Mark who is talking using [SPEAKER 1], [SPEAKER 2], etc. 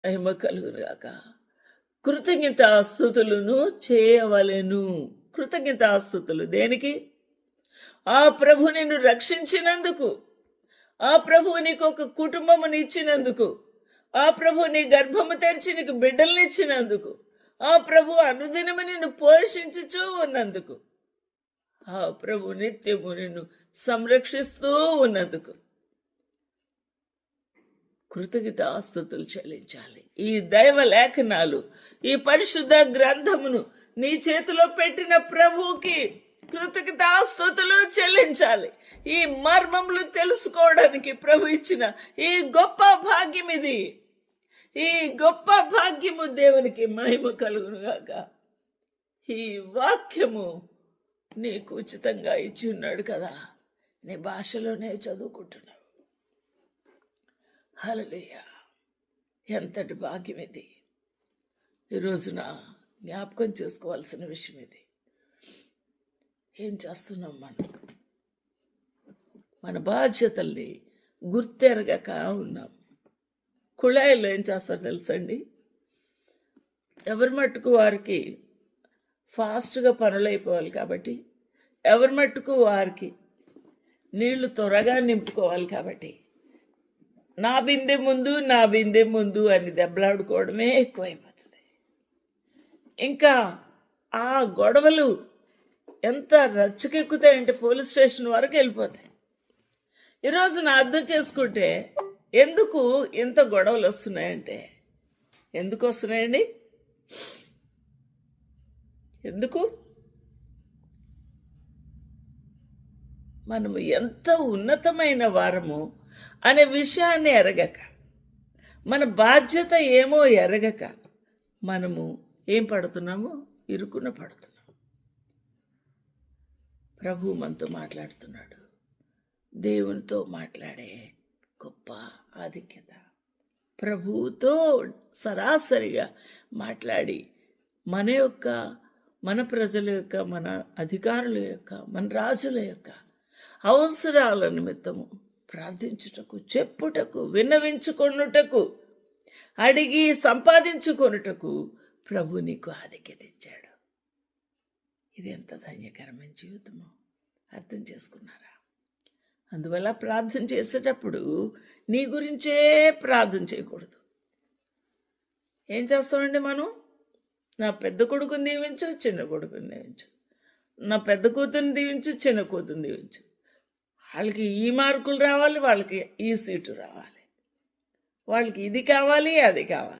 [SPEAKER 1] మహిమ కలుగునుగాక. కృతజ్ఞతాస్తుతులను చేయవలెను. కృతజ్ఞతాస్తుతులు దేనికి? ఆ ప్రభు నిన్ను రక్షించినందుకు, ఆ ప్రభు నీకు ఒక కుటుంబముని ఇచ్చినందుకు, ఆ ప్రభు నీ గర్భము తెరిచి నీకు బిడ్డలనిచ్చినందుకు, ఆ ప్రభు అనుదినము నిన్ను పోషించుచూ ఉన్నందుకు, ఆ ప్రభు నిత్యము నిన్ను సంరక్షిస్తూ ఉన్నందుకు కృతజ్ఞతాస్తుతులు చెల్లించాలి. ఈ దైవ లేఖనాలు, ఈ పరిశుద్ధ గ్రంథమును నీ చేతిలో పెట్టిన ప్రభువుకి కృతజ్ఞతాస్తుతులు చెల్లించాలి. ఈ మర్మములు తెలుసుకోవడానికి ప్రభు ఇచ్చిన ఈ గొప్ప భాగ్యం ఇది. ఈ గొప్ప భాగ్యము దేవునికి మహిమ కలుగునుగాక. ఈ వాక్యము నీకు ఉచితంగా ఇచ్చి ఉన్నాడు కదా, నీ భాషలోనే చదువుకుంటున్నావు. హల్లెలూయా! ఎంతటి భాగ్యం ఇది. ఈ రోజున జ్ఞాపకం చేసుకోవాల్సిన విషయం ఇది. ఏం చేస్తున్నాం మనం? మన బాధ్యతల్ని గుర్తెరగక ఉన్నాం. కుళాయిలో ఏం చేస్తారో తెలుసండి, ఎవరి మట్టుకు వారికి ఫాస్ట్గా పనులు అయిపోవాలి కాబట్టి, ఎవరి మట్టుకు వారికి నీళ్లు త్వరగా నింపుకోవాలి కాబట్టి, నా బిందె ముందు నా బిందె ముందు అని దెబ్బలాడుకోవడమే ఎక్కువైపోతుంది. ఇంకా ఆ గొడవలు ఎంత రచ్చకెక్కుతాయంటే పోలీస్ స్టేషన్ వరకు వెళ్ళిపోతాయి. ఈరోజు నా అర్థం చేసుకుంటే ఎందుకు ఇంత గొడవలు వస్తున్నాయంటే, ఎందుకు వస్తున్నాయండి? ఎందుకు? మనము ఎంత ఉన్నతమైన వారము అనే విషయాన్ని ఎరగక, మన బాధ్యత ఏమో ఎరగక మనము ఏం పడుతున్నాము? ఇరుకున పడుతున్నాము. ప్రభు మనతో మాట్లాడుతున్నాడు. దేవునితో మాట్లాడే గొప్ప ఆధిక్యత, ప్రభువుతో సరాసరిగా మాట్లాడి మన ప్రజల యొక్క, మన అధికారుల యొక్క, మన రాజుల యొక్క అవసరాల నిమిత్తము ప్రార్థించుటకు, చెప్పుటకు, విన్నవించుకొనుటకు, అడిగి సంపాదించుకొనుటకు ప్రభు నీకు ఆధిక్యత ఇచ్చాడు. ఇది ఎంత ధన్యకరమైన జీవితమో అర్థం చేసుకున్నారా? అందువల్ల ప్రార్థన చేసేటప్పుడు నీ గురించే ప్రార్థన చేయకూడదు. ఏం చేస్తామండి మనం? నా పెద్ద కొడుకుని దీవించు, చిన్న కొడుకుని దీవించు, నా పెద్ద కూతురుని దీవించు, చిన్న కూతురుని దీవించు, వాళ్ళకి ఈ మార్కులు రావాలి, వాళ్ళకి ఈ సీటు రావాలి, వాళ్ళకి ఇది కావాలి, అది కావాలి.